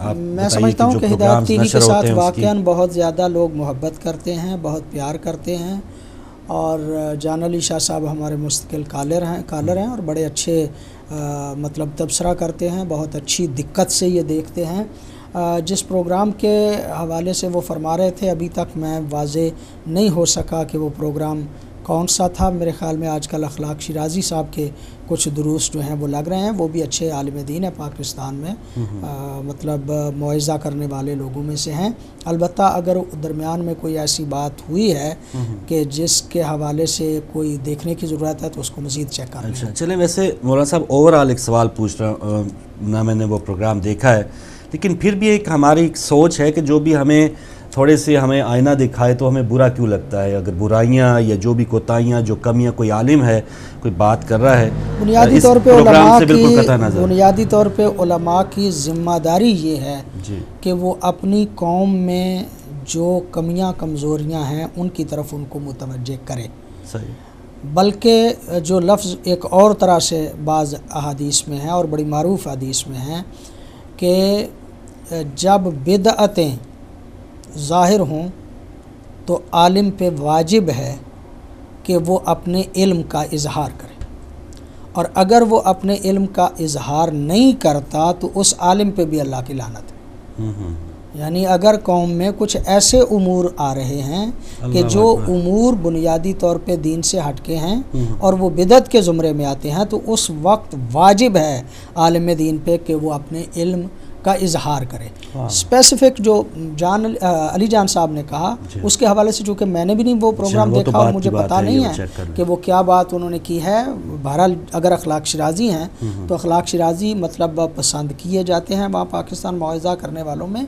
میں سمجھتا ہوں کہ ہدایت ٹی وی کے ساتھ واقعاً بہت زیادہ لوگ محبت کرتے ہیں، بہت پیار کرتے ہیں، اور جان علی شاہ صاحب ہمارے مستقل کالر ہیں اور بڑے اچھے مطلب تبصرہ کرتے ہیں، بہت اچھی دقت سے یہ دیکھتے ہیں۔ جس پروگرام کے حوالے سے وہ فرما رہے تھے ابھی تک میں واضح نہیں ہو سکا کہ وہ پروگرام کون سا تھا۔ میرے خیال میں آج کل اخلاق شیرازی صاحب کے کچھ دروس جو ہیں وہ لگ رہے ہیں، وہ بھی اچھے عالم دین ہیں پاکستان میں، مطلب موعظہ کرنے والے لوگوں میں سے ہیں۔ البتہ اگر درمیان میں کوئی ایسی بات ہوئی ہے کہ جس کے حوالے سے کوئی دیکھنے کی ضرورت ہے تو اس کو مزید چیک کرنا ہے۔ اچھا چلیں، ویسے مولانا صاحب اوورآل ایک سوال پوچھ رہا ہوں، نہ میں نے وہ پروگرام دیکھا ہے لیکن پھر بھی ایک ہماری ایک سوچ ہے کہ جو بھی ہمیں تھوڑے سے ہمیں آئینہ دکھائے تو ہمیں برا کیوں لگتا ہے؟ اگر برائیاں یا جو بھی کوتاہیاں، جو کمیاں کوئی عالم ہے کوئی بات کر رہا ہے، بنیادی طور پہ علماء کی ذمہ داری یہ ہے کہ وہ اپنی قوم میں جو کمیاں کمزوریاں ہیں ان کی طرف ان کو متوجہ کرے۔ صحیح۔ بلکہ جو لفظ ایک اور طرح سے بعض احادیث میں ہے اور بڑی معروف حدیث میں ہیں کہ جب بدعتیں ظاہر ہوں تو عالم پہ واجب ہے کہ وہ اپنے علم کا اظہار کرے، اور اگر وہ اپنے علم کا اظہار نہیں کرتا تو اس عالم پہ بھی اللہ کی لعنت ہے۔ یعنی اگر قوم میں کچھ ایسے امور آ رہے ہیں کہ جو امور بنیادی طور پہ دین سے ہٹ کے ہیں اور وہ بدعت کے زمرے میں آتے ہیں تو اس وقت واجب ہے عالم دین پہ کہ وہ اپنے علم کا اظہار کرے۔ اسپیسیفک جو علی جان صاحب نے کہا اس کے حوالے سے چونکہ میں نے بھی نہیں وہ پروگرام دیکھا اور مجھے پتہ نہیں ہے کہ وہ کیا بات انہوں نے کی ہے۔ بہرحال اگر اخلاق شیرازی ہیں تو اخلاق شیرازی مطلب پسند کیے جاتے ہیں وہاں پاکستان موعظہ کرنے والوں میں۔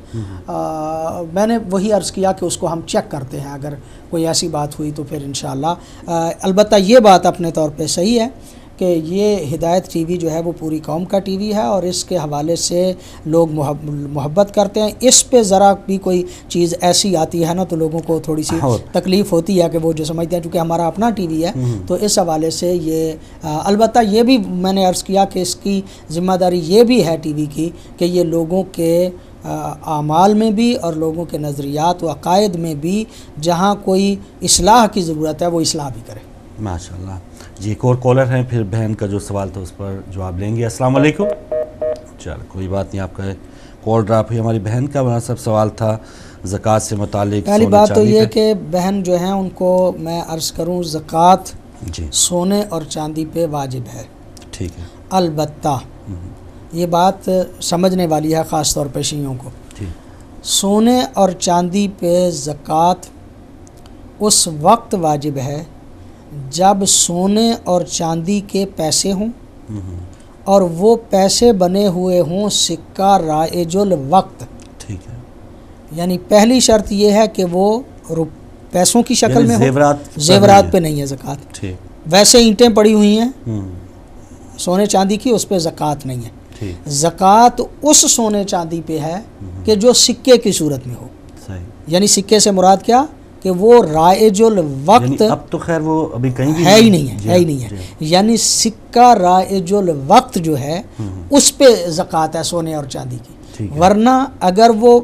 میں نے وہی عرض کیا کہ اس کو ہم چیک کرتے ہیں، اگر کوئی ایسی بات ہوئی تو پھر انشاءاللہ۔ البتہ یہ بات اپنے طور پہ صحیح ہے کہ یہ ہدایت ٹی وی جو ہے وہ پوری قوم کا ٹی وی ہے اور اس کے حوالے سے لوگ محبت کرتے ہیں۔ اس پہ ذرا بھی کوئی چیز ایسی آتی ہے نا تو لوگوں کو تھوڑی سی تکلیف ہوتی ہے کہ وہ جو سمجھتے ہیں، چونکہ ہمارا اپنا ٹی وی ہے تو اس حوالے سے یہ البتہ یہ بھی میں نے عرض کیا کہ اس کی ذمہ داری یہ بھی ہے ٹی وی کی کہ یہ لوگوں کے اعمال میں بھی اور لوگوں کے نظریات و عقائد میں بھی جہاں کوئی اصلاح کی ضرورت ہے وہ اصلاح بھی کرے۔ ماشاءاللہ جی۔ ایک اور کالر ہیں، پھر بہن کا جو سوال تھا اس پر جواب لیں گے۔ السلام علیکم۔ چل کوئی بات نہیں، آپ کا کال ڈراپ ہوئی۔ ہماری بہن کا بڑا سب سوال تھا زکوٰۃ سے متعلق۔ پہلی بات تو یہ کہ بہن جو ہیں ان کو میں عرض کروں زکوٰۃ جی سونے اور چاندی پہ واجب ہے، ٹھیک ہے، البتہ یہ بات سمجھنے والی ہے خاص طور پہ شیعوں کو۔ سونے اور چاندی پہ زکوٰۃ اس وقت واجب ہے جب سونے اور چاندی کے پیسے ہوں اور وہ پیسے بنے ہوئے ہوں سکہ رائج الوقت۔ ٹھیک ہے، یعنی پہلی شرط یہ ہے کہ وہ پیسوں کی شکل میں ہو، زیورات پہ نہیں ہے زکوٰۃ۔ ویسے اینٹیں پڑی ہوئی ہیں سونے چاندی کی، اس پہ زکوٰۃ نہیں ہے۔ زکوٰۃ اس سونے چاندی پہ ہے کہ جو سکے کی صورت میں ہو۔ یعنی سکے سے مراد کیا کہ وہ رائج الوقت، اب تو خیر وہ ابھی کہیں بھی ہے ہی نہیں ہے، ہے ہی نہیں ہے۔ یعنی سکہ رائج الوقت جو ہے اس پہ زکوٰۃ ہے سونے اور چاندی کی، ورنہ اگر وہ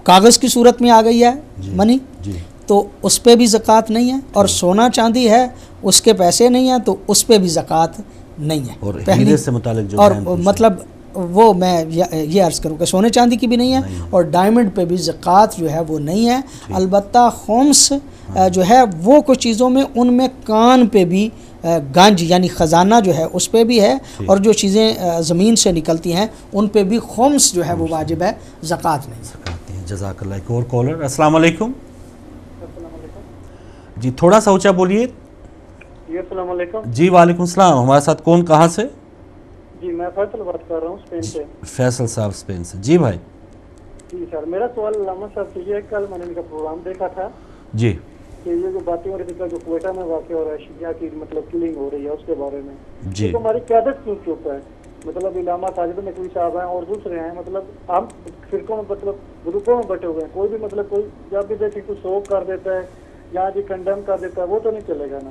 کاغذ کی صورت میں آ گئی ہے منی تو اس پہ بھی زکوٰۃ نہیں ہے، اور سونا چاندی ہے اس کے پیسے نہیں ہیں تو اس پہ بھی زکوٰۃ نہیں ہے۔ اور ہیرے سے متعلق جو اور مطلب وہ میں یہ عرض کروں کہ سونے چاندی کی بھی نہیں ہے اور ڈائمنڈ پہ بھی زکوٰۃ جو ہے وہ نہیں ہے۔ البتہ خمس جو ہے وہ کچھ چیزوں میں، ان میں کان پہ بھی گنج یعنی خزانہ جو ہے اس پہ بھی ہے، اور جو چیزیں زمین سے نکلتی ہیں ان پہ بھی خمس جو ہے وہ واجب ہے، زکوٰۃ نہیں۔ جزاک اللہ۔ ایک اور کالر۔ السلام علیکم۔ جی تھوڑا سا اونچا بولیے۔ جی السلام علیکم۔ جی وعلیکم السلام۔ ہمارے ساتھ کون، کہاں سے؟ جی میں فیصل بات کر رہا ہوں اسپین سے۔ فیصل صاحب اسپین سے، جی بھائی۔ جی سر، میرا سوال علامہ صاحب سے یہ ہے، کل میں نے ان کا پروگرام دیکھا تھا جی کہ یہ جو باتیں ہو رہی تھی جو کوئٹہ میں واقع ہو رہا ہے، شیعہ کی مطلب کلنگ ہو رہی ہے، اس کے بارے میں جی تو ہماری قیادت کیوں چپ ہے؟ مطلب علامہ ساجد نقوی صاحب ہیں اور دوسرے ہیں، مطلب ہم فرقوں میں مطلب گروپوں میں بٹے ہوئے ہیں، کوئی بھی مطلب کوئی جب بھی دیکھے کوئی شوق کر دیتا ہے یا جی کنڈیم کر دیتا ہے وہ تو نہیں چلے گا نا۔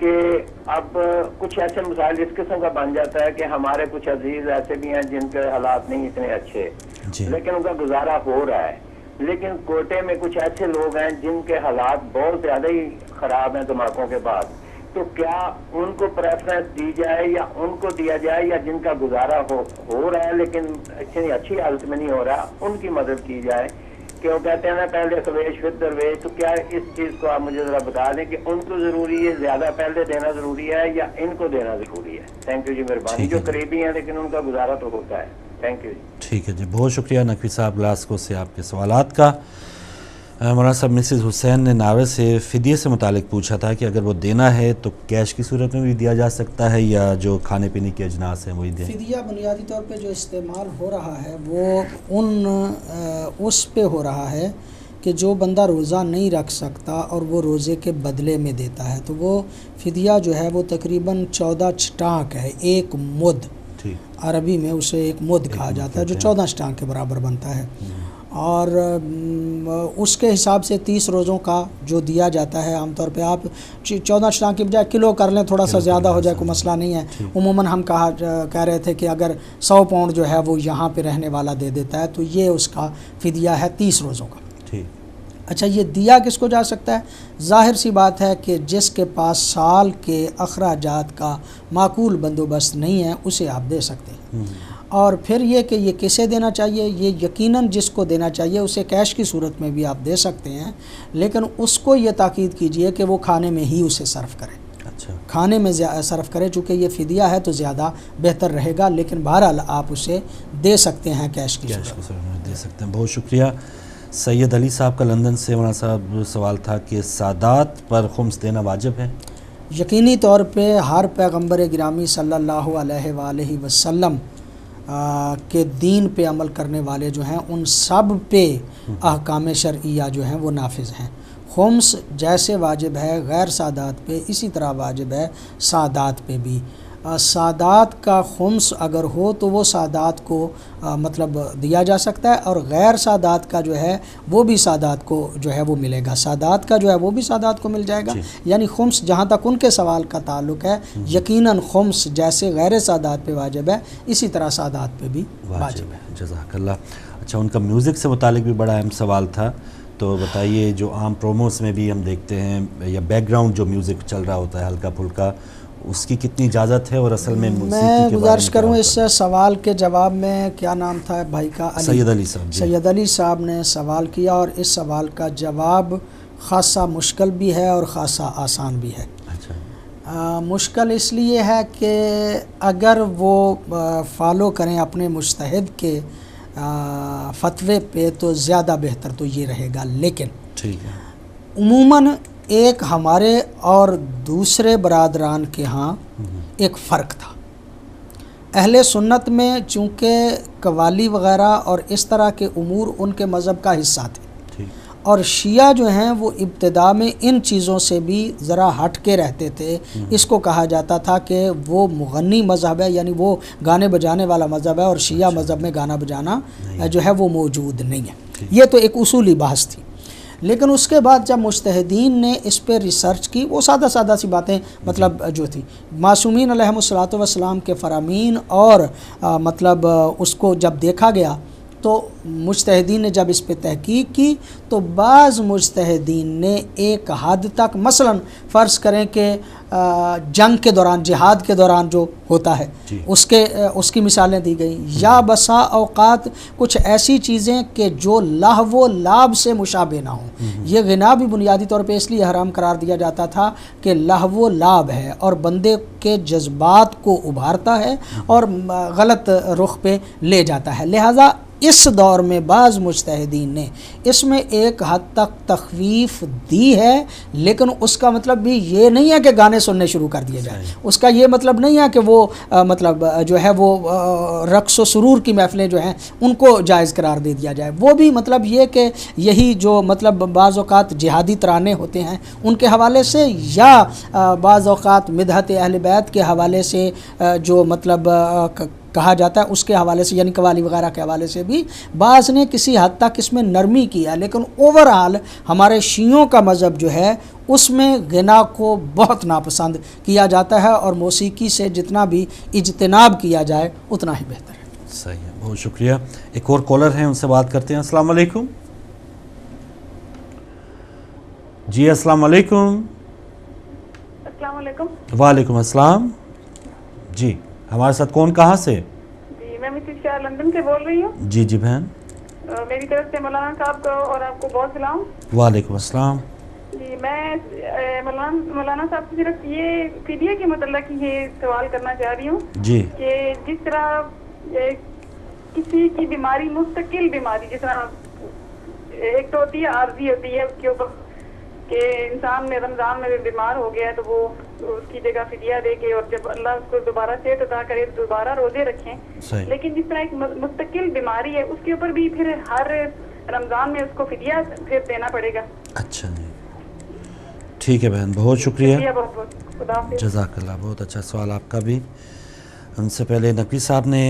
کہ اب کچھ ایسے مسائل اس قسم کا بن جاتا ہے کہ ہمارے کچھ عزیز ایسے بھی ہیں جن کے حالات نہیں اتنے اچھے لیکن ان کا گزارا ہو رہا ہے، لیکن کوٹے میں کچھ ایسے لوگ ہیں جن کے حالات بہت زیادہ ہی خراب ہیں دھماکوں کے بعد، تو کیا ان کو پریفرنس دی جائے یا ان کو دیا جائے، یا جن کا گزارا ہو رہا ہے لیکن اتنی اچھی حالت میں نہیں ہو رہا ان کی مدد کی جائے؟ کہ وہ کہتے ہیں نا پہلے خویش پھر درویش، تو کیا اس چیز کو آپ مجھے ذرا بتا دیں کہ ان کو ضروری ہے زیادہ پہلے دینا ضروری ہے یا ان کو دینا ضروری ہے؟ تھینک یو جی، مہربانی. جو قریبی ہیں لیکن ان کا گزارا تو ہوتا ہے. تھینک یو جی. ٹھیک ہے جی، بہت شکریہ نقوی صاحب گلاسکو سے آپ کے سوالات کا. مولانا صاحب مسز حسین نے ناوے سے فدیے سے متعلق پوچھا تھا کہ اگر وہ دینا ہے تو کیش کی صورت میں بھی دیا جا سکتا ہے یا جو کھانے پینے کے اجناس ہیں وہی دیں؟ فدیہ بنیادی طور پہ جو استعمال ہو رہا ہے وہ اس پہ ہو رہا ہے کہ جو بندہ روزہ نہیں رکھ سکتا اور وہ روزے کے بدلے میں دیتا ہے، تو وہ فدیہ جو ہے وہ تقریباً 14 چھٹانک ہے، ایک مد، عربی میں اسے ایک مد کہا جاتا ہے جو 14 چھٹانک کے برابر بنتا ہے، اور اس کے حساب سے 30 روزوں کا جو دیا جاتا ہے. عام طور پہ آپ 14 چھٹانک کی بجائے کلو کر لیں، تھوڑا سا زیادہ ہو جائے کوئی مسئلہ نہیں ہے. عموماً ہم کہہ رہے تھے کہ اگر 100 پاؤنڈ جو ہے وہ یہاں پہ رہنے والا دے دیتا ہے تو یہ اس کا فدیہ ہے 30 روزوں کا. اچھا، یہ دیا کس کو جا سکتا ہے؟ ظاہر سی بات ہے کہ جس کے پاس سال کے اخراجات کا معقول بندوبست نہیں ہے اسے آپ دے سکتے ہیں. اور پھر یہ کہ یہ کسے دینا چاہیے، یہ یقیناً جس کو دینا چاہیے اسے کیش کی صورت میں بھی آپ دے سکتے ہیں، لیکن اس کو یہ تاکید کیجئے کہ وہ کھانے میں ہی اسے صرف کرے. اچھا، کھانے میں صرف کرے، چونکہ یہ فدیہ ہے تو زیادہ بہتر رہے گا، لیکن بہرحال آپ اسے دے سکتے ہیں کیش کی صورت میں دے سکتے ہیں. بہت شکریہ. سید علی صاحب کا لندن سے مولانا صاحب سوال تھا کہ سادات پر خمس دینا واجب ہے؟ یقینی طور پہ ہر پیغمبر گرامی صلی اللہ علیہ وآلہ وسلم کے دین پہ عمل کرنے والے جو ہیں ان سب پہ احکام شرعیہ جو ہیں وہ نافذ ہیں. خمس جیسے واجب ہے غیر سادات پہ، اسی طرح واجب ہے سادات پہ بھی. سادات کا خمس اگر ہو تو وہ سادات کو مطلب دیا جا سکتا ہے، اور غیر سادات کا جو ہے وہ بھی سادات کو جو ہے وہ ملے گا. سادات کا جو ہے وہ بھی سادات کو مل جائے گا. یعنی خمس جہاں تک ان کے سوال کا تعلق ہے، یقیناً خمس جیسے غیر سادات پہ واجب ہے اسی طرح سادات پہ بھی واجب ہے. جزاک اللہ. اچھا، ان کا میوزک سے متعلق بھی بڑا اہم سوال تھا، تو بتائیے جو عام پروموز میں بھی ہم دیکھتے ہیں یا بیک گراؤنڈ جو میوزک چل رہا ہوتا ہے ہلکا پھلکا، اس کی کتنی اجازت ہے؟ اور اصل میں میں گزارش کروں اس سوال کے جواب میں، کیا نام تھا بھائی کا؟ سید علی صاحب. سید علی صاحب نے سوال کیا اور اس سوال کا جواب خاصا مشکل بھی ہے اور خاصا آسان بھی ہے. مشکل اس لیے ہے کہ اگر وہ فالو کریں اپنے مجتہد کے فتوے پہ تو زیادہ بہتر تو یہ رہے گا، لیکن عموماً ایک ہمارے اور دوسرے برادران کے ہاں ایک فرق تھا. اہل سنت میں چونکہ قوالی وغیرہ اور اس طرح کے امور ان کے مذہب کا حصہ تھے، اور شیعہ جو ہیں وہ ابتدا میں ان چیزوں سے بھی ذرا ہٹ کے رہتے تھے. اس کو کہا جاتا تھا کہ وہ مغنی مذہب ہے، یعنی وہ گانے بجانے والا مذہب ہے، اور شیعہ مذہب میں گانا بجانا جو ہے وہ موجود نہیں ہے. یہ تو ایک اصولی بحث تھی. لیکن اس کے بعد جب مجتہدین نے اس پہ ریسرچ کی، وہ سادہ سی باتیں مطلب جو تھی معصومین علیہم الصلوۃ والسلام کے فرامین، اور مطلب اس کو جب دیکھا گیا تو مجتہدین نے جب اس پہ تحقیق کی تو بعض مجتہدین نے ایک حد تک، مثلا فرض کریں کہ جنگ کے دوران، جہاد کے دوران جو ہوتا ہے اس کی مثالیں دی گئیں، یا بسا اوقات کچھ ایسی چیزیں کہ جو لہو و لعب سے مشابہ نہ ہوں. یہ غنا بھی بنیادی طور پہ اس لیے حرام قرار دیا جاتا تھا کہ لہو و لعب ہے اور بندے کے جذبات کو ابھارتا ہے اور غلط رخ پہ لے جاتا ہے. لہٰذا اس دور میں بعض مجتہدین نے اس میں ایک حد تک تخفیف دی ہے، لیکن اس کا مطلب بھی یہ نہیں ہے کہ گانے سننے شروع کر دیے جائیں. اس کا یہ مطلب نہیں ہے کہ وہ مطلب جو ہے وہ رقص و سرور کی محفلیں جو ہیں ان کو جائز قرار دے دیا جائے. وہ بھی مطلب یہ کہ یہی جو مطلب بعض اوقات جہادی ترانے ہوتے ہیں ان کے حوالے سے، یا بعض اوقات مدحت اہل بیت کے حوالے سے جو مطلب کہا جاتا ہے، اس کے حوالے سے یعنی قوالی وغیرہ کے حوالے سے بھی بعض نے کسی حد تک اس میں نرمی کیا، لیکن اوورآل ہمارے شیعوں کا مذہب جو ہے اس میں غنا کو بہت ناپسند کیا جاتا ہے، اور موسیقی سے جتنا بھی اجتناب کیا جائے اتنا ہی بہتر ہے۔ صحیح ہے، بہت شکریہ۔ ایک اور کالر ہیں، ان سے بات کرتے ہیں۔ السلام علیکم۔ جی السلام علیکم۔ السلام علیکم۔ وعلیکم السلام۔ جی ہمارے ساتھ کون، کہاں سے؟ جی میں مسز شاہ لندن سے بول رہی ہوں۔ جی جی بہن، میری طرف سے مولانا صاحب کو اور آپ کو بہت سلام۔ وعلیکم السلام۔ جی میں مولانا صاحب سے صرف یہ فدیہ کے متعلق یہ سوال کرنا چاہ رہی ہوں جی کہ جس طرح کسی کی بیماری مستقل بیماری، جس طرح ایک تو ہوتی ہے عارضی ہوتی ہے اس کے اوپر کہ انسان میں رمضان میں بیمار ہو گیا ہے تو وہ اس کی جگہ فدیہ دے کے اور جب اللہ اس کو دوبارہ صحت عطا کرے دوبارہ روزے رکھیں، لیکن جس طرح ایک مستقل بیماری ہے اس کے اوپر بھی پھر ہر رمضان میں اس کو فدیہ پھر دینا پڑے گا۔ اچھا جی ٹھیک ہے بہن، بہت شکریہ، بہت بہت خدا حافظ۔ جزاک اللہ، بہت اچھا سوال آپ کا بھی۔ ان سے پہلے نقوی صاحب نے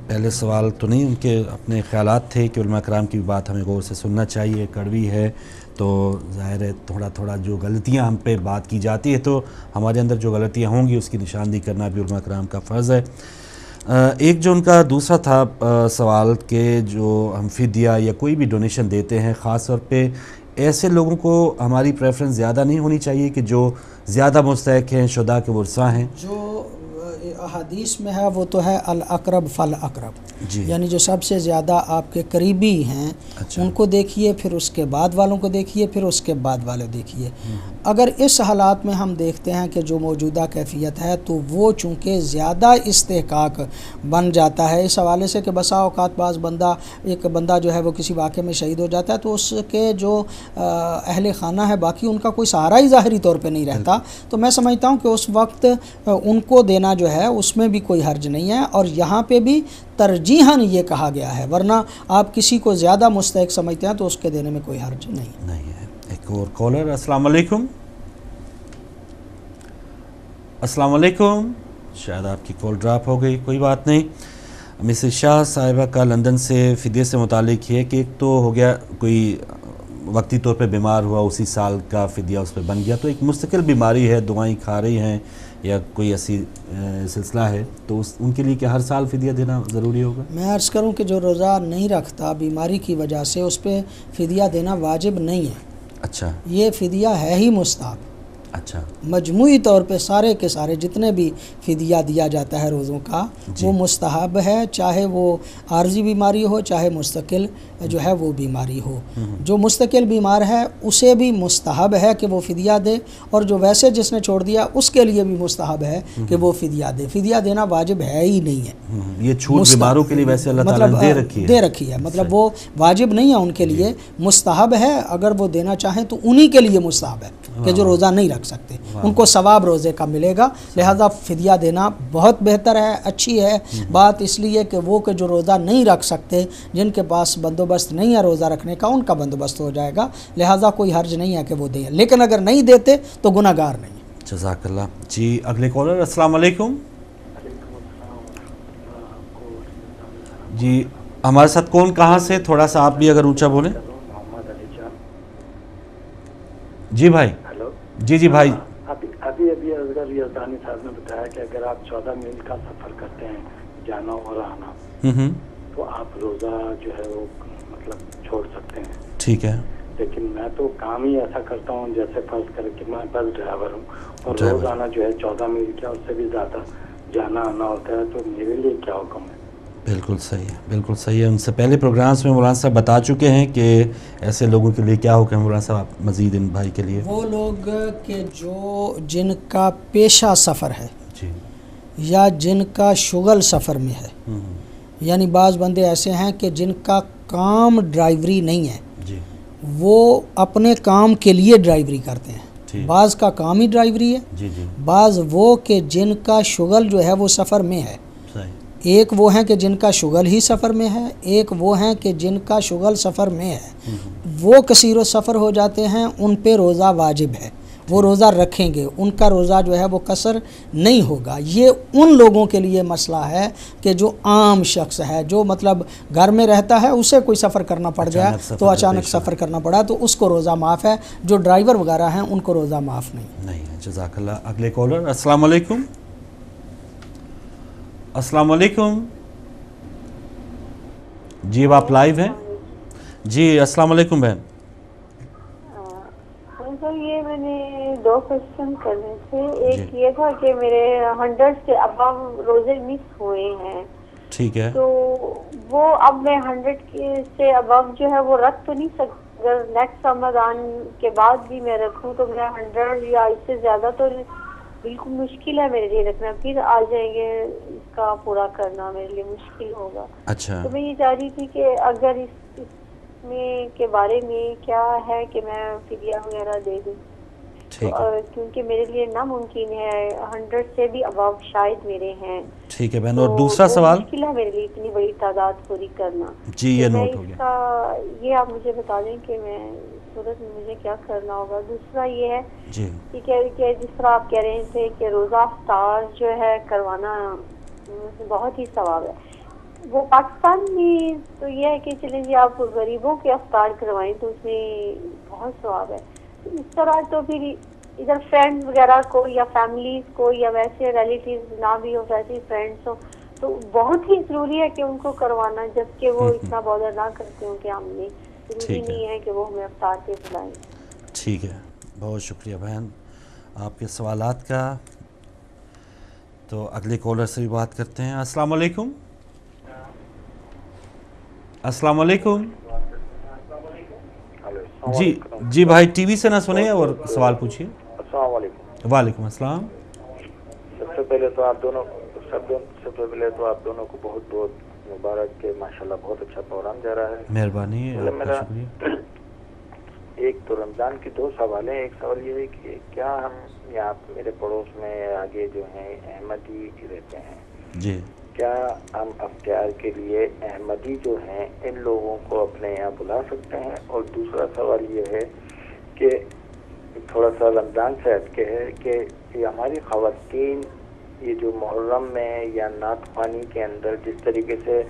پہلے سوال تو نہیں، ان کے اپنے خیالات تھے کہ علماء کرام کی بات ہمیں غور سے سننا چاہیے، کڑوی ہے تو ظاہر ہے تھوڑا جو غلطیاں ہم پہ بات کی جاتی ہے تو ہمارے اندر جو غلطیاں ہوں گی اس کی نشاندہی کرنا بھی علماء کرام کا فرض ہے۔ ایک جو ان کا دوسرا تھا سوال کہ جو ہم فدیہ یا کوئی بھی ڈونیشن دیتے ہیں، خاص طور پہ ایسے لوگوں کو ہماری پریفرنس زیادہ نہیں ہونی چاہیے کہ جو زیادہ مستحق ہیں، شہداء کے ورثاء ہیں۔ جو احادیث میں ہے وہ تو ہے الاقرب فالاقرب، جی یعنی جو سب سے زیادہ آپ کے قریبی ہیں ان کو دیکھیے، پھر اس کے بعد والوں کو دیکھیے، پھر اس کے بعد والے دیکھیے۔ اگر اس حالات میں ہم دیکھتے ہیں کہ جو موجودہ کیفیت ہے تو وہ چونکہ زیادہ استحقاق بن جاتا ہے، اس حوالے سے کہ بسا اوقات بعض ایک بندہ جو ہے وہ کسی واقعے میں شہید ہو جاتا ہے تو اس کے جو اہل خانہ ہے باقی ان کا کوئی سہارا ہی ظاہری طور پہ نہیں رہتا، تو میں سمجھتا ہوں کہ اس وقت ان کو دینا جو ہے اس میں بھی کوئی حرج نہیں ہے، اور یہاں پہ بھی ترجیحاً یہ کہا گیا ہے، ورنہ آپ کسی کو زیادہ مستحق سمجھتے ہیں تو اس کے دینے میں کوئی حرج نہیں ہے۔ ایک اور کالر۔ السلام علیکم۔ السلام علیکم، شاید آپ کی کال ڈراپ ہو گئی، کوئی بات نہیں۔ مسز شاہ صاحبہ کا لندن سے فدیے سے متعلق ہے کہ ایک تو ہو گیا کوئی وقتی طور پہ بیمار ہوا، اسی سال کا فدیہ اس پہ بن گیا، تو ایک مستقل بیماری ہے، دعائیں کھا رہی ہیں یا کوئی ایسی سلسلہ ہے تو ان کے لیے کیا ہر سال فدیہ دینا ضروری ہوگا؟ میں عرض کروں کہ جو روزہ نہیں رکھتا بیماری کی وجہ سے اس پہ فدیہ دینا واجب نہیں ہے۔ اچھا، یہ فدیہ ہے ہی مستحب۔ اچھا، مجموعی طور پہ سارے کے سارے جتنے بھی فدیہ دیا جاتا ہے روزوں کا وہ مستحب ہے، چاہے وہ عارضی بیماری ہو چاہے مستقل جو ہے وہ بیماری ہو۔ جو مستقل بیمار ہے اسے بھی مستحب ہے کہ وہ فدیہ دے، اور جو ویسے جس نے چھوڑ دیا اس کے لیے بھی مستحب ہے کہ وہ فدیہ دے۔ فدیہ دینا واجب ہے ہی نہیں ہے، یہ چھوٹ بیماروں کے لیے ویسے اللہ تعالیٰ نے دے رکھی ہے، مطلب وہ واجب نہیں ہے ان کے لیے، مستحب ہے۔ اگر وہ دینا چاہیں تو انہی کے لیے مستحب ہے کہ جو روزہ نہیں رکھ سکتے، ان کو ثواب روزے کا ملے گا، لہذا فدیہ دینا بہت بہتر ہے، اچھی ہے بات، اس لیے کہ وہ کہ جو روزہ نہیں رکھ سکتے، جن کے پاس بندوبست نہیں ہے روزہ رکھنے کا، ان کا بندوبست ہو جائے گا، لہذا کوئی حرج نہیں ہے کہ وہ دیں، لیکن اگر نہیں دیتے تو گناہ گار نہیں۔ جزاک اللہ۔ جی اگلے کالر۔ السلام علیکم۔ جی ہمارے ساتھ کون، کہاں سے؟ تھوڑا سا آپ بھی اگر اونچا بولیں۔ جی بھائی۔ جی بھائی۔ ابھی اصغر یزدانی صاحب نے بتایا کہ اگر آپ 14 میل کا سفر کرتے ہیں جانا اور آنا تو آپ روزہ جو ہے وہ مطلب چھوڑ سکتے ہیں۔ ٹھیک ہے، لیکن میں تو کام ہی ایسا کرتا ہوں، جیسے فرض کر کے میں بس ڈرائیور ہوں اور روزانہ جو ہے 14 میل کیا اس سے بھی زیادہ جانا آنا ہوتا ہے، تو میرے لیے کیا حکم ہے؟ بالکل صحیح ہے، بالکل صحیح ہے۔ ان سے پہلے پروگرامز میں مولانا صاحب بتا چکے ہیں کہ ایسے لوگوں کے لیے کیا حکم ہے مولانا صاحب، مزید ان بھائی کے لیے؟ وہ لوگ کہ جن کا پیشہ سفر ہے یا جن کا شغل سفر میں ہے، یعنی بعض بندے ایسے ہیں کہ جن کا کام ڈرائیوری نہیں ہے، وہ اپنے کام کے لیے ڈرائیوری کرتے ہیں، بعض کا کام ہی ڈرائیوری ہے، بعض وہ کہ جن کا شغل جو ہے وہ سفر میں ہے۔ ایک وہ ہیں کہ جن کا شغل ہی سفر میں ہے، ایک وہ ہیں کہ جن کا شغل سفر میں ہے، وہ کثیر و سفر ہو جاتے ہیں، ان پہ روزہ واجب ہے، وہ روزہ رکھیں گے، ان کا روزہ جو ہے وہ قصر نہیں ہوگا۔ یہ ان لوگوں کے لیے مسئلہ ہے کہ جو عام شخص ہے، جو مطلب گھر میں رہتا ہے، اسے کوئی سفر کرنا پڑ گیا تو اچانک سفر کرنا پڑا تو اس کو روزہ معاف ہے، جو ڈرائیور وغیرہ ہیں ان کو روزہ معاف نہیں ہے۔ جزاک اللہ۔ اگلے کالر، السلام علیکم۔ السلام علیکم جی، آپ لائیو ہیں جی۔ السلام علیکم بہن۔ سر یہ میں نے 2 کوشچن کرنے تھے۔ ایک یہ تھا کہ میرے 100 سے ابو روزے مس ہوئے ہیں، ٹھیک ہے، تو وہ اب میں 100 سے ابو جو ہے وہ رکھ تو نہیں سکتی، اگر نیکسٹ رمضان کے بعد بھی میں رکھوں تو میرا 100 یا اس سے زیادہ تو بالکل مشکل ہے میرے لیے رکھنا، پھر آ جائیں گے اس کا پورا کرنا میرے لیے مشکل ہوگا۔ اچھا، تو میں یہ چاہ رہی تھی کہ اگر اس میں کے بارے میں کیا ہے کہ میں فدیہ وغیرہ دے دوں، کیونکہ میرے لیے ناممکن ہے، 100 سے بھی ابو شاید میرے ہیں۔ ٹھیک ہے بہن، اور دوسرا سوال؟ مشکل ہے میرے لیے اتنی بڑی تعداد پوری کرنا۔ جی یہ نوٹ ہو گیا۔ یہ آپ مجھے بتا دیں کہ میں صورت میں مجھے کیا کرنا ہوگا۔ دوسرا یہ ہے جی کہ جس طرح آپ کہہ رہے تھے کہ روزہ افطار جو ہے کروانا بہت ہی ثواب ہے، وہ پاکستان میں تو یہ ہے کہ چلیں جی آپ غریبوں کے افطار کروائیں تو اس میں بہت ثواب ہے، اس طرح تو پھر ادھر فرینڈ وغیرہ کو یا فیملیز کو یا ویسے ریلیٹیوز نہ بھی ہو، ویسے فرینڈس ہو تو بہت ہی ضروری ہے کہ ان کو کروانا، جبکہ وہ اتنا بادر نہ کرتے ہوں کہ ہم نے ضروری نہیں ہے کہ وہ ہمیں افطار پہ بلائیں۔ ٹھیک ہے، بہت شکریہ بہن آپ کے سوالات کا۔ تو اگلے کالر سے بھی بات کرتے ہیں۔ السلام علیکم۔ السلام علیکم جی بھائی ٹی وی سے نہ سنیں اور سوال پوچھیے۔ السلام علیکم۔ وعلیکم السلام۔ سب سے پہلے تو آپ دونوں کو بہت بہت مبارک کہ ماشاءاللہ بہت اچھا پروگرام جا رہا ہے۔ مہربانی، میرا شکریہ۔ ایک تو رمضان کی 2 سوال ہیں۔ ایک سوال یہ ہے کہ کیا ہم یہاں میرے پڑوس میں آگے جو ہیں احمدی رہتے ہیں، جی کیا ہم افطار کے لیے احمدی جو ہیں ان لوگوں کو اپنے یہاں بلا سکتے ہیں؟ اور دوسرا سوال یہ ہے کہ تھوڑا سا رمضان سے ہٹ کے ہے کہ یہ ہماری خواتین یہ جو محرم میں یا نعت خوانی کے اندر جس طریقے سے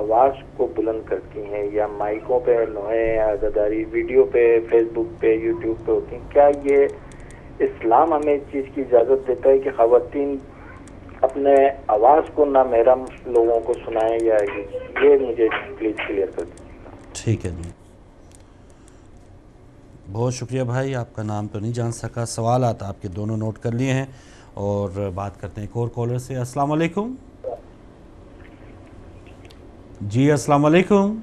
آواز کو بلند کرتی ہیں یا مائکوں پہ نوحے عزاداری ویڈیو پہ فیس بک پہ یوٹیوب پہ ہوتی ہیں، کیا یہ اسلام ہمیں اس چیز کی اجازت دیتا ہے کہ خواتین اپنے آواز کو نامحرم لوگوں کو سنائیں، یا یہ مجھے پلیز کلیئر کر دیجیے گا۔ ٹھیک ہے جی، بہت شکریہ بھائی، آپ کا نام تو نہیں جان سکا، سوالات آپ کے دونوں نوٹ کر لیے ہیں، اور بات کرتے ہیں ایک اور کالر سے۔ السلام علیکم جی۔ السلام علیکم۔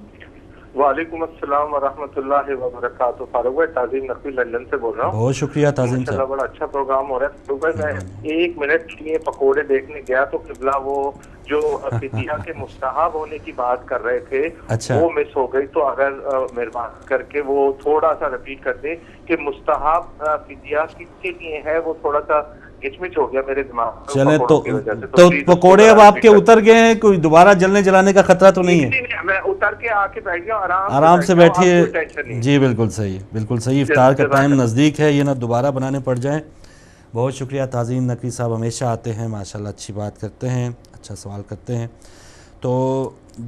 وعلیکم السلام ورحمۃ اللہ وبرکاتہ۔ فاروق بھائی تعظیم نقوی لندن سے بول رہا ہوں۔ بہت شکریہ تعظیم صاحب، بڑا اچھا پروگرام ہو رہا ہے۔ فاروق بھائی میں 1 منٹ کے لیے پکوڑے دیکھنے گیا تو قبلہ وہ جو فدیہ کے مستحب ہونے کی بات کر رہے تھے وہ مس ہو گئی، تو اگر مہربانی کر کے وہ تھوڑا سا رپیٹ کر دیں کہ مستحب فدیہ کس کے لیے ہے، وہ تھوڑا سا گچمچ ہو گیا میرے دماغ میں۔ چلے تو پکوڑے اب آپ کے اتر گئے ہیں، کوئی دوبارہ جلنے جلانے کا خطرہ تو نہیں ہے؟ میں اتر کے آ کے بیٹھ گیا، آرام سے بیٹھیے جی، بالکل صحیح، بالکل صحیح، افطار کا ٹائم نزدیک ہے، یہ نہ دوبارہ بنانے پڑ جائیں۔ بہت شکریہ تعظیم نقوی صاحب، ہمیشہ آتے ہیں ماشاءاللہ، اچھی بات کرتے ہیں، اچھا سوال کرتے ہیں۔ تو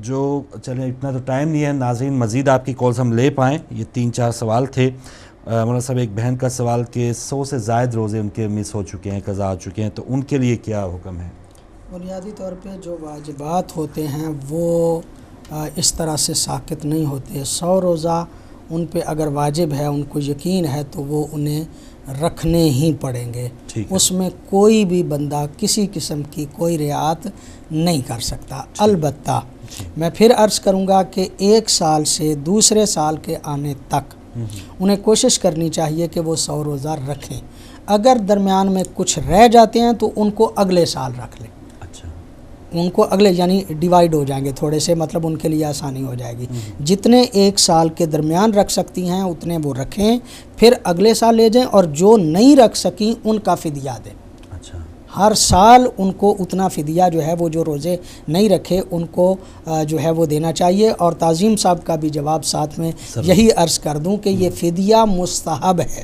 جو چلیں اتنا تو ٹائم نہیں ہے ناظرین، مزید آپ کی کالز ہم لے پائیں، یہ 3-4 سوال تھے۔ مولانا صاحب ایک بہن کا سوال کہ 100 سے زائد روزے ان کے مس ہو چکے ہیں، قضا ہو چکے ہیں، تو ان کے لیے کیا حکم ہے؟ بنیادی طور پہ جو واجبات ہوتے ہیں وہ اس طرح سے ساقط نہیں ہوتے۔ 100 روزہ ان پہ اگر واجب ہے، ان کو یقین ہے تو وہ انہیں رکھنے ہی پڑیں گے، اس میں کوئی بھی بندہ کسی قسم کی کوئی رعایت نہیں کر سکتا۔ البتہ میں پھر عرض کروں گا کہ 1 سال سے دوسرے سال کے آنے تک انہیں کوشش کرنی چاہیے کہ وہ 100 روزہ رکھیں، اگر درمیان میں کچھ رہ جاتے ہیں تو ان کو اگلے سال رکھ لیں، ان کو اگلے یعنی ڈیوائیڈ ہو جائیں گے تھوڑے سے، مطلب ان کے لیے آسانی ہو جائے گی۔ جتنے 1 سال کے درمیان رکھ سکتی ہیں اتنے وہ رکھیں، پھر اگلے سال لے جائیں، اور جو نہیں رکھ سکیں ان کا فدیہ دیں۔ ہر سال ان کو اتنا فدیہ جو ہے وہ جو روزے نہیں رکھے ان کو جو ہے وہ دینا چاہیے۔ اور تعظیم صاحب کا بھی جواب ساتھ میں یہی عرض کر دوں کہ یہ فدیہ مستحب ہے،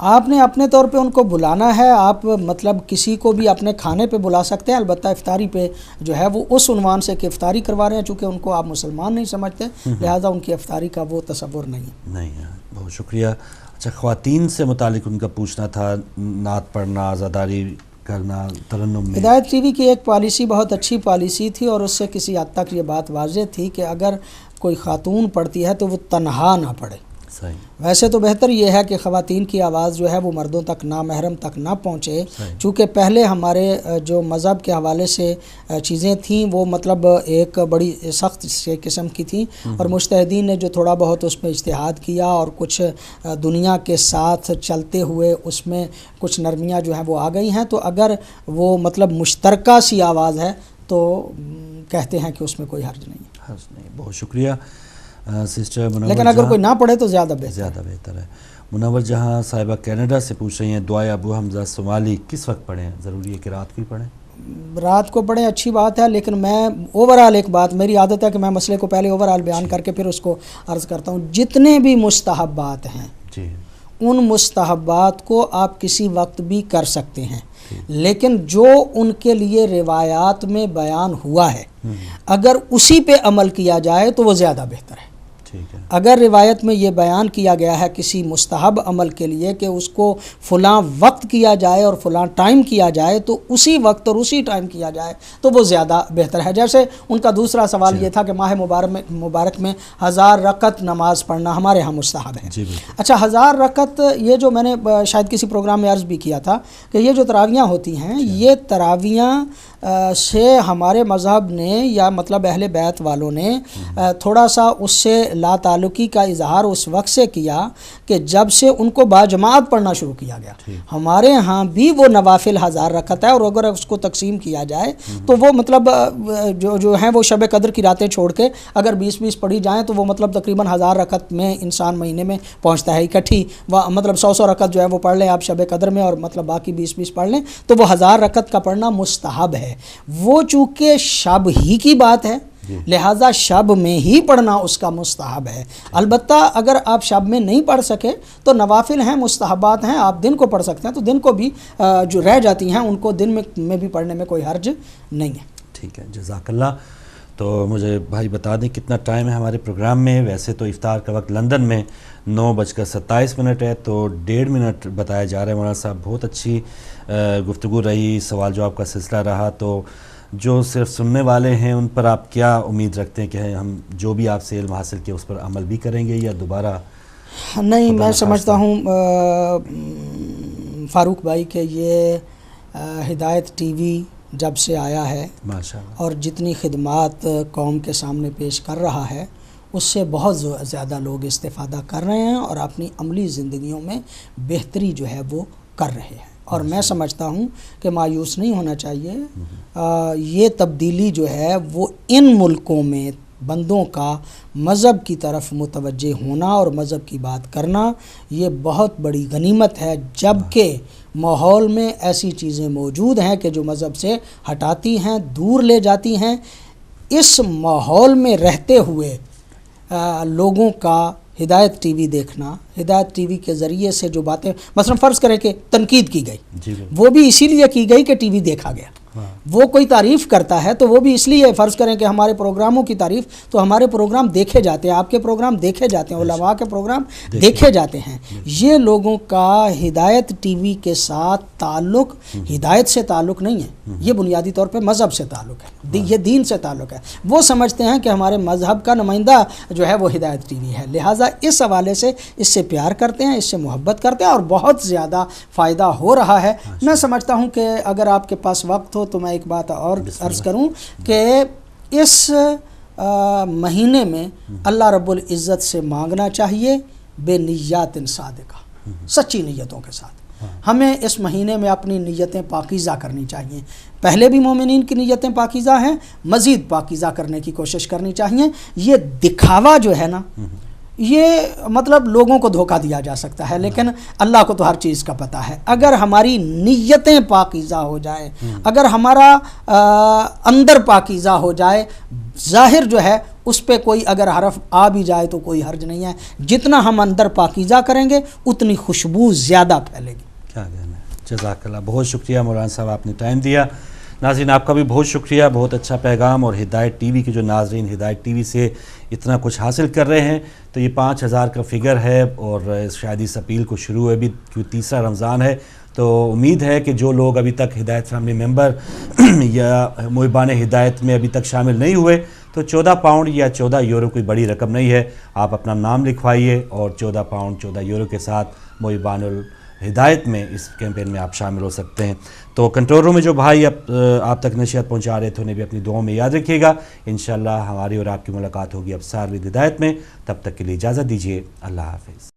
آپ نے اپنے طور پہ ان کو بلانا ہے. آپ مطلب کسی کو بھی اپنے کھانے پہ بلا سکتے ہیں, البتہ افطاری پہ جو ہے وہ اس عنوان سے کہ افطاری کروا رہے ہیں, چونکہ ان کو آپ مسلمان نہیں سمجھتے, لہذا ان کی افطاری کا وہ تصور نہیں ہے. بہت شکریہ. اچھا, خواتین سے متعلق ان کا پوچھنا تھا, نعت پڑھنا, عزاداری کرنا ترنم میں. ہدایت ٹی وی کی ایک پالیسی بہت اچھی پالیسی تھی, اور اس سے کسی حد تک یہ بات واضح تھی کہ اگر کوئی خاتون پڑھتی ہے تو وہ تنہا نہ پڑھے. ویسے تو بہتر یہ ہے کہ خواتین کی آواز جو ہے وہ مردوں تک نہ, محرم تک نہ پہنچے, چونکہ پہلے ہمارے جو مذہب کے حوالے سے چیزیں تھیں وہ مطلب ایک بڑی سخت قسم کی تھیں, اور مجتہدین نے جو تھوڑا بہت اس میں اجتہاد کیا اور کچھ دنیا کے ساتھ چلتے ہوئے اس میں کچھ نرمیاں جو ہیں وہ آ گئی ہیں. تو اگر وہ مطلب مشترکہ سی آواز ہے تو کہتے ہیں کہ اس میں کوئی حرج نہیں. بہت شکریہ سسٹر منور, لیکن اگر کوئی نہ پڑھے تو زیادہ بہتر ہے. منور جہاں صاحبہ کینیڈا سے پوچھ رہی ہیں, دعائے ابو حمزہ شمالی کس وقت پڑھیں؟ ضروری ہے کہ رات کو ہی پڑھیں؟ رات کو پڑھیں, اچھی بات ہے, لیکن میں اوورآل ایک بات, میری عادت ہے کہ میں مسئلے کو پہلے اوورآل بیان کر کے پھر اس کو عرض کرتا ہوں. جتنے بھی مستحبات ہیں ان مستحبات کو آپ کسی وقت بھی کر سکتے ہیں, لیکن جو ان کے لیے روایات میں بیان ہوا ہے اگر اسی پہ عمل کیا جائے تو وہ زیادہ بہتر ہے. اگر روایت میں یہ بیان کیا گیا ہے کسی مستحب عمل کے لیے کہ اس کو فلاں وقت کیا جائے اور فلاں ٹائم کیا جائے تو اسی وقت اور اسی ٹائم کیا جائے تو وہ زیادہ بہتر ہے. جیسے ان کا دوسرا سوال یہ تھا کہ ماہ مبارک میں 1000 رکعت نماز پڑھنا ہمارے ہاں مستحب ہے. اچھا, 1000 رکعت یہ جو میں نے شاید کسی پروگرام میں عرض بھی کیا تھا کہ یہ جو تراویاں ہوتی ہیں یہ تراویاں سے ہمارے مذہب نے یا مطلب اہل بیت والوں نے تھوڑا سا اس سے لا تعلقی کا اظہار اس وقت سے کیا کہ جب سے ان کو باجماعت پڑھنا شروع کیا گیا. ہمارے ہاں بھی وہ نوافل 1000 رکعت ہے, اور اگر اس کو تقسیم کیا جائے تو وہ مطلب جو ہیں وہ شب قدر کی راتیں چھوڑ کے اگر 20-20 پڑھی جائیں تو وہ مطلب تقریباً 1000 رکعت میں انسان مہینے میں پہنچتا ہے. اکٹھی مطلب 100 رکعت جو ہے وہ پڑھ لیں آپ شب قدر میں, اور مطلب باقی 20-20 پڑھ لیں تو وہ 1000 رکعت کا پڑھنا مستحب ہے. وہ چونکہ شب ہی کی بات ہے لہٰذا شب میں ہی پڑھنا اس کا مستحب ہے. البتہ اگر آپ شب میں نہیں پڑھ سکے تو نوافل ہیں, مستحبات ہیں, آپ دن کو پڑھ سکتے ہیں, تو دن کو بھی جو رہ جاتی ہیں ان کو دن میں بھی پڑھنے میں کوئی حرج نہیں ہے. ٹھیک ہے, جزاک اللہ. تو مجھے بھائی بتا دیں کتنا ٹائم ہے ہمارے پروگرام میں. ویسے تو افطار کا وقت لندن میں 9:27 ہے, تو 1.5 منٹ بتایا جا رہا ہے. مولانا صاحب بہت اچھی گفتگو رہی, سوال جواب کا سلسلہ رہا. تو جو صرف سننے والے ہیں ان پر آپ کیا امید رکھتے ہیں کہ ہم جو بھی آپ سے علم حاصل کیا اس پر عمل بھی کریں گے یا دوبارہ؟ نہیں, میں سمجھتا ہوں فاروق بھائی کہ یہ ہدایت ٹی وی جب سے آیا ہے اور جتنی خدمات قوم کے سامنے پیش کر رہا ہے اس سے بہت زیادہ لوگ استفادہ کر رہے ہیں اور اپنی عملی زندگیوں میں بہتری جو ہے وہ کر رہے ہیں. اور میں سمجھتا ہوں کہ مایوس نہیں ہونا چاہیے. یہ تبدیلی جو ہے وہ ان ملکوں میں بندوں کا مذہب کی طرف متوجہ ہونا اور مذہب کی بات کرنا یہ بہت بڑی غنیمت ہے, جبکہ ماحول میں ایسی چیزیں موجود ہیں کہ جو مذہب سے ہٹاتی ہیں, دور لے جاتی ہیں. اس ماحول میں رہتے ہوئے لوگوں کا ہدایت ٹی وی دیکھنا, ہدایت ٹی وی کے ذریعے سے جو باتیں مثلا فرض کریں کہ تنقید کی گئی وہ بھی اسی لیے کی گئی کہ ٹی وی دیکھا گیا. وہ کوئی تعریف کرتا ہے تو وہ بھی اس لیے, فرض کریں کہ ہمارے پروگراموں کی تعریف, تو ہمارے پروگرام دیکھے جاتے ہیں, آپ کے پروگرام دیکھے جاتے ہیں, علماء کے پروگرام دیکھے جاتے ہیں. یہ لوگوں کا ہدایت ٹی وی کے ساتھ تعلق ہدایت سے تعلق نہیں ہے, یہ بنیادی طور پہ مذہب سے تعلق ہے, یہ دین سے تعلق ہے. وہ سمجھتے ہیں کہ ہمارے مذہب کا نمائندہ جو ہے وہ ہدایت ٹی وی ہے, لہٰذا اس حوالے سے اس سے پیار کرتے ہیں, اس سے محبت کرتے ہیں اور بہت زیادہ فائدہ ہو رہا ہے. میں سمجھتا ہوں کہ اگر آپ کے پاس وقت ہو تو میں ایک بات اور عرض کروں کہ اس مہینے میں اللہ رب العزت سے مانگنا چاہیے بے نیات صادقہ, سچی نیتوں کے ساتھ. ہمیں اس مہینے میں اپنی نیتیں پاکیزہ کرنی چاہیے. پہلے بھی مومنین کی نیتیں پاکیزہ ہیں, مزید پاکیزہ کرنے کی کوشش کرنی چاہیے. یہ دکھاوا جو ہے نا, یہ مطلب لوگوں کو دھوکہ دیا جا سکتا ہے, لیکن اللہ کو تو ہر چیز کا پتہ ہے. اگر ہماری نیتیں پاکیزہ ہو جائے, اگر ہمارا اندر پاکیزہ ہو جائے, ظاہر جو ہے اس پہ کوئی اگر حرف آ بھی جائے تو کوئی حرج نہیں ہے. جتنا ہم اندر پاکیزہ کریں گے اتنی خوشبو زیادہ پھیلے گی. کیا کہنا ہے. جزاک اللہ. بہت شکریہ مولانا صاحب, آپ نے ٹائم دیا. ناظرین آپ کا بھی بہت شکریہ. بہت اچھا پیغام, اور ہدایت ٹی وی کے جو ناظرین ہدایت ٹی وی سے اتنا کچھ حاصل کر رہے ہیں, تو یہ 5000 کا فگر ہے, اور شاید اس اپیل کو شروع ہے بھی کیونکہ تیسرا رمضان ہے. تو امید ہے کہ جو لوگ ابھی تک ہدایت فیملی ممبر یا محبان ہدایت میں ابھی تک شامل نہیں ہوئے, تو 14 پاؤنڈ یا 14 یورو کوئی بڑی رقم نہیں ہے. آپ اپنا نام لکھوائیے اور 14 پاؤنڈ 14 یورو کے ساتھ محبان الہدایت میں اس کیمپین میں آپ شامل ہو سکتے ہیں. تو کنٹرول روم میں جو بھائی آپ تک نشریات پہنچا رہے تھے انہیں بھی اپنی دعاؤں میں یاد رکھیے گا. انشاءاللہ ہماری اور آپ کی ملاقات ہوگی ابصار ود ہدایت میں. تب تک کے لیے اجازت دیجیے. اللہ حافظ.